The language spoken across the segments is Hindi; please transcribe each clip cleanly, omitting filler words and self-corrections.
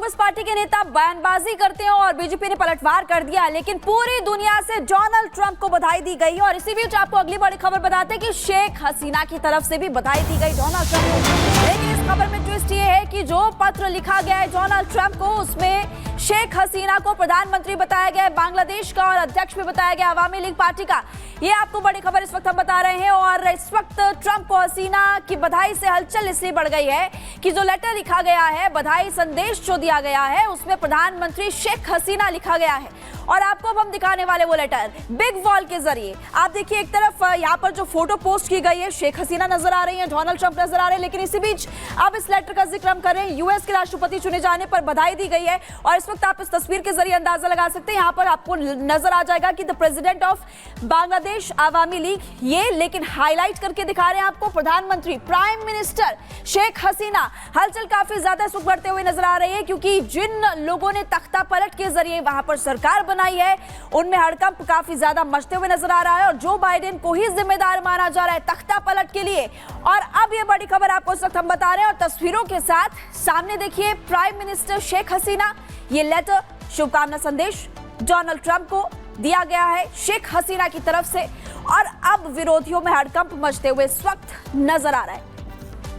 कांग्रेस पार्टी के नेता बयानबाजी करते हैं और बीजेपी ने पलटवार कर दिया, लेकिन पूरी दुनिया से डोनाल्ड ट्रंप को बधाई दी गई। और इसी बीच आपको अगली बड़ी खबर बताते हैं कि शेख हसीना की तरफ से भी बधाई दी गई डोनाल्ड ट्रंप को। लेकिन इस खबर में ट्विस्ट ये है कि जो पत्र लिखा गया है डोनाल्ड ट्रंप को, उसमें शेख हसीना को प्रधानमंत्री बताया गया है बांग्लादेश का और अध्यक्ष भी बताया गया अवामी लीग पार्टी का। ये आपको बड़ी खबर इस वक्त हम बता रहे हैं। और इस वक्त ट्रंप को हसीना की बधाई से हलचल इसलिए बढ़ गई है कि जो लेटर लिखा गया है, बधाई संदेश जो दिया गया है, उसमें प्रधानमंत्री शेख हसीना लिखा गया है। और आपको अब हम दिखाने वाले वो लेटर बिग वॉल के जरिए। आप देखिए, एक तरफ यहाँ पर जो फोटो पोस्ट की गई है, शेख हसीना नजर आ रही है, डोनाल्ड ट्रंप नजर आ रहे हैं, लेकिन इसी बीच अब इस लेटर का जिक्र हम करें, यूएस के राष्ट्रपति चुने जाने पर बधाई दी गई है। और इस वक्त आप इस तस्वीर के जरिए अंदाजा लगा सकते हैं, यहाँ पर आपको नजर आ जाएगा कि the president of Bangladesh Awami league, ये लेकिन हाईलाइट करके दिखा रहे हैं आपको प्रधानमंत्री प्राइम मिनिस्टर शेख हसीना। हलचल काफी ज्यादा इस वक्त बढ़ते हुए नजर आ रही है, क्योंकि जिन लोगों ने तख्ता पलट के जरिए वहां पर सरकार बनाई है, उनमें हड़कंप काफी ज्यादा मचते हुए नजर आ रहा है और जो बाइडेन को ही जिम्मेदार माना जा रहा है तख्ता पलट के लिए। और अब ये बड़ी खबर आपको इस वक्त हम बता रहे हैं और तस्वीरों के साथ सामने देखिए प्राइम मिनिस्टर शेख हसीना। ये लेटर, शुभकामना संदेश डोनाल्ड ट्रंप को दिया गया है शेख हसीना की तरफ से। और अब विरोधियों में हड़कंप मचते हुए इस वक्त नजर आ रहा है।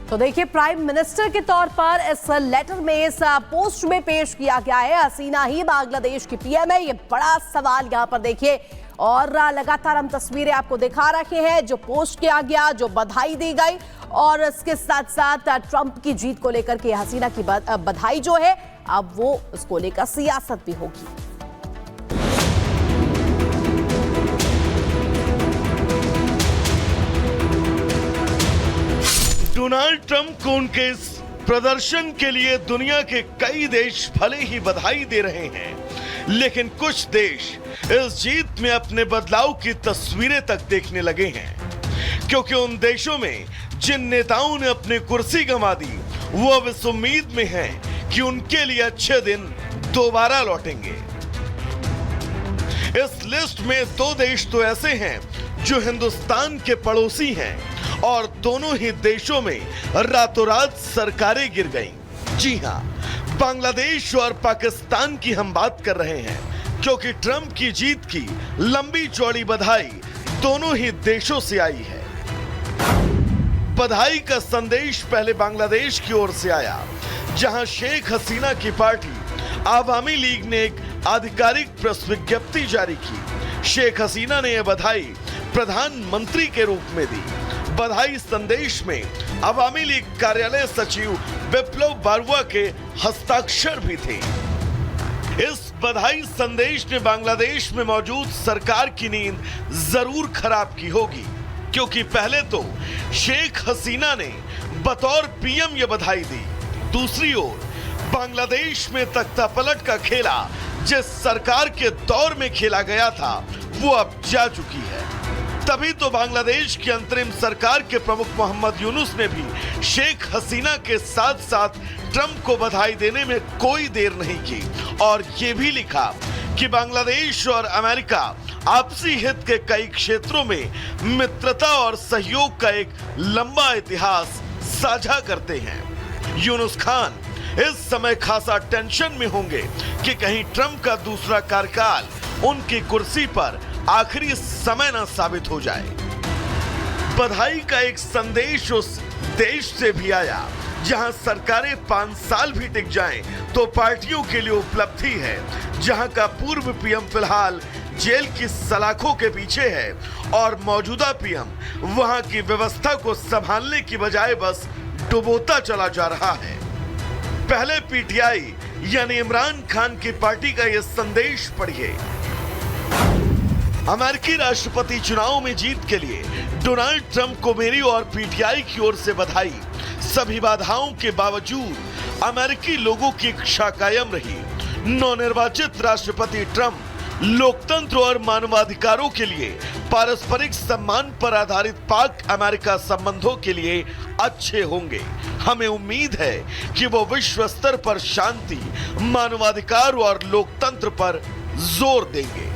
तो देखिए, प्राइम मिनिस्टर के तौर पर इस लेटर में, इस पोस्ट में पेश किया गया है हसीना ही बांग्लादेश की पीएम है। ये बड़ा सवाल यहाँ पर देखिए, और लगातार हम तस्वीरें आपको दिखा रहे हैं जो पोस्ट किया गया, जो बधाई दी गई, और इसके साथ साथ ट्रंप की जीत को लेकर के हसीना की बधाई जो है, अब वो उसको लेकर सियासत भी होगी। डोनाल्ड ट्रंप को उनके इस प्रदर्शन के लिए दुनिया के कई देश भले ही बधाई दे रहे हैं, लेकिन कुछ देश इस जीत में अपने बदलाव की तस्वीरें तक देखने लगे हैं, क्योंकि उन देशों में जिन नेताओं ने अपनी कुर्सी गंवा दी, वो अब इस उम्मीद में हैं कि उनके लिए अच्छे दिन दोबारा लौटेंगे। इस लिस्ट में 2 देश तो ऐसे हैं जो हिंदुस्तान के पड़ोसी हैं और दोनों ही देशों में रातों रात सरकारें गिर गईं। जी हां, बांग्लादेश और पाकिस्तान की हम बात कर रहे हैं, क्योंकि ट्रंप की जीत की लंबी चौड़ी बधाई दोनों ही देशों से आई है। बधाई का संदेश पहले बांग्लादेश की ओर से आया, जहां शेख हसीना की पार्टी अवामी लीग ने एक आधिकारिक प्रेस विज्ञप्ति जारी की। शेख हसीना ने यह बधाई प्रधानमंत्री के रूप में दी। बधाई संदेश में अवामी लीग कार्यालय सचिव विप्लव बारुआ के हस्ताक्षर भी थे। इस बधाई संदेश ने बांग्लादेश में मौजूद सरकार की नींद जरूर खराब की होगी, क्योंकि पहले तो शेख हसीना ने बतौर पीएम यह बधाई दी, दूसरी ओर बांग्लादेश में तख्तापलट का खेला जिस सरकार के दौर में खेला गया था, वो अब जा चुकी है। तभी तो बांग्लादेश की अंतरिम सरकार के प्रमुख मोहम्मद यूनुस ने भी शेख हसीना के साथ साथ ट्रंप को बधाई देने में कोई देर नहीं की और ये भी लिखा कि बांग्लादेश और अमेरिका आपसी हित के कई क्षेत्रों में मित्रता और सहयोग का एक लंबा इतिहास साझा करते हैं। यूनुस खान इस समय खासा टेंशन में होंगे कि कहीं ट्रंप का दूसरा कार्यकाल उनकी कुर्सी पर आखिरी समय न साबित हो जाए। बधाई का एक संदेश उस देश से भी आया जहां सरकारें 5 साल भी टिक जाएं तो पार्टियों के लिए उपलब्धि है, जहां का पूर्व पीएम फिलहाल जेल की सलाखों के पीछे है और मौजूदा पीएम वहां की व्यवस्था को संभालने की बजाय बस डुबोता चला जा रहा है। पहले पीटीआई यानी इमरान खान की पार्टी का यह संदेश पढ़िए। अमेरिकी राष्ट्रपति चुनाव में जीत के लिए डोनाल्ड ट्रंप को मेरी और पीटीआई की ओर से बधाई। सभी बाधाओं के बावजूद अमेरिकी लोगों की इच्छा कायम रही। नवनिर्वाचित राष्ट्रपति ट्रंप लोकतंत्र और मानवाधिकारों के लिए पारस्परिक सम्मान पर आधारित पाक अमेरिका संबंधों के लिए अच्छे होंगे। हमें उम्मीद है कि वो विश्व स्तर पर शांति, मानवाधिकार और लोकतंत्र पर जोर देंगे।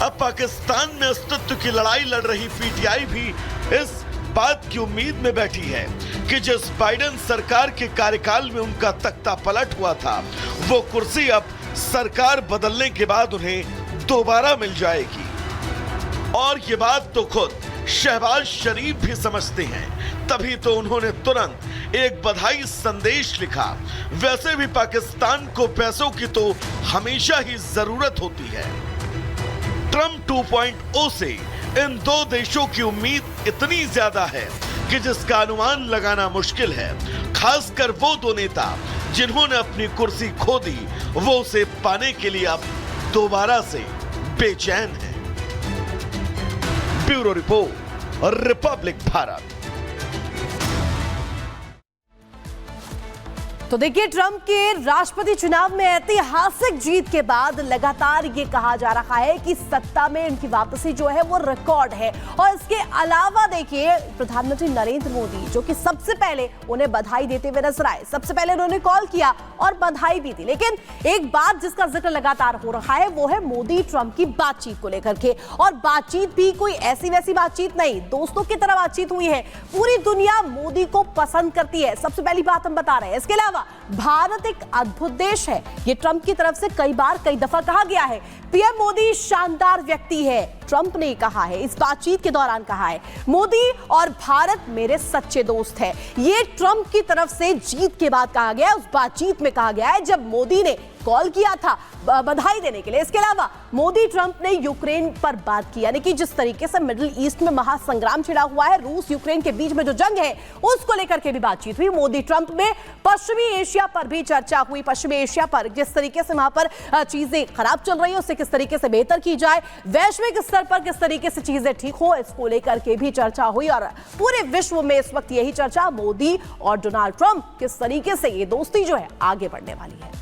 अब पाकिस्तान में अस्तित्व की लड़ाई लड़ रही पीटीआई भी इस बात की उम्मीद में बैठी है कि जिस बाइडेन सरकार के कार्यकाल में उनका तख्ता पलट हुआ था, वो कुर्सी अब सरकार बदलने के बाद उन्हें दोबारा मिल जाएगी। और ये बात तो खुद शहबाज शरीफ भी समझते हैं, तभी तो उन्होंने तुरंत एक बधाई संदेश लिखा। वैसे भी पाकिस्तान को पैसों की तो हमेशा ही जरूरत होती है। ट्रंप 2.0 से इन दो देशों की उम्मीद इतनी ज्यादा है कि जिसका अनुमान लगाना मुश्किल है। खासकर वो दो नेता जिन्होंने अपनी कुर्सी खो दी, वो उसे पाने के लिए अब दोबारा से बेचैन है। Bureau report, Republic Bharat. तो देखिए, ट्रंप के राष्ट्रपति चुनाव में ऐतिहासिक जीत के बाद लगातार ये कहा जा रहा है कि सत्ता में इनकी वापसी जो है वो रिकॉर्ड है। और इसके अलावा देखिए, प्रधानमंत्री नरेंद्र मोदी जो कि सबसे पहले उन्हें बधाई देते हुए नजर आए, सबसे पहले उन्होंने कॉल किया और बधाई भी दी। लेकिन एक बात जिसका जिक्र लगातार हो रहा है वो है मोदी ट्रंप की बातचीत को लेकर के। और बातचीत भी कोई ऐसी वैसी बातचीत नहीं, दोस्तों की तरह बातचीत हुई है। पूरी दुनिया मोदी को पसंद करती है, सबसे पहली बात हम बता रहे हैं। इसके अलावा भारत एक अद्भुत देश है, ये ट्रंप की तरफ से कई बार कई दफा कहा गया है। पीएम मोदी शानदार व्यक्ति है, ट्रंप ने कहा है, इस बातचीत के दौरान कहा है। मोदी और भारत मेरे सच्चे दोस्त हैं, ये ट्रंप की तरफ से जीत के बाद कहा गया है। उस बातचीत में कहा गया है जब मोदी ने कॉल किया था बधाई देने के लिए। इसके अलावा मोदी ट्रंप ने यूक्रेन पर बात की, यानी कि जिस तरीके से मिडिल ईस्ट में महासंग्राम छिड़ा हुआ है, रूस यूक्रेन के बीच में जो जंग है उसको लेकर के भी बातचीत हुई। मोदी ट्रंप में पश्चिमी एशिया पर भी चर्चा हुई। पश्चिमी एशिया पर जिस तरीके से वहां पर चीजें खराब चल रही है उससे किस तरीके से बेहतर की जाए, वैश्विक स्तर पर किस तरीके से चीजें ठीक हो, इसको लेकर के भी चर्चा हुई। और पूरे विश्व में इस वक्त यही चर्चा, मोदी और डोनाल्ड ट्रंप किस तरीके से ये दोस्ती जो है आगे बढ़ने वाली है।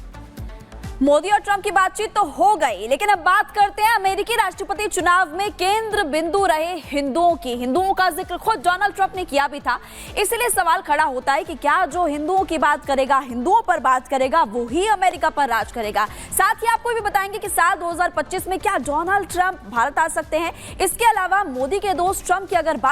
मोदी और ट्रंप की बातचीत तो हो गई, लेकिन अब बात करते हैं अमेरिकी राष्ट्रपति चुनाव में केंद्र बिंदु रहे हिंदुओं की। हिंदुओं का जिक्र खुद डोनाल्ड ट्रंप ने किया भी था, इसलिए सवाल खड़ा होता है कि क्या जो हिंदुओं की बात करेगा, हिंदुओं पर बात करेगा, वो ही अमेरिका पर राज करेगा। साथ ही आपको भी बताएंगे कि साल 2025 में क्या डोनाल्ड ट्रंप भारत आ सकते हैं। इसके अलावा मोदी के दोस्त ट्रंप की अगर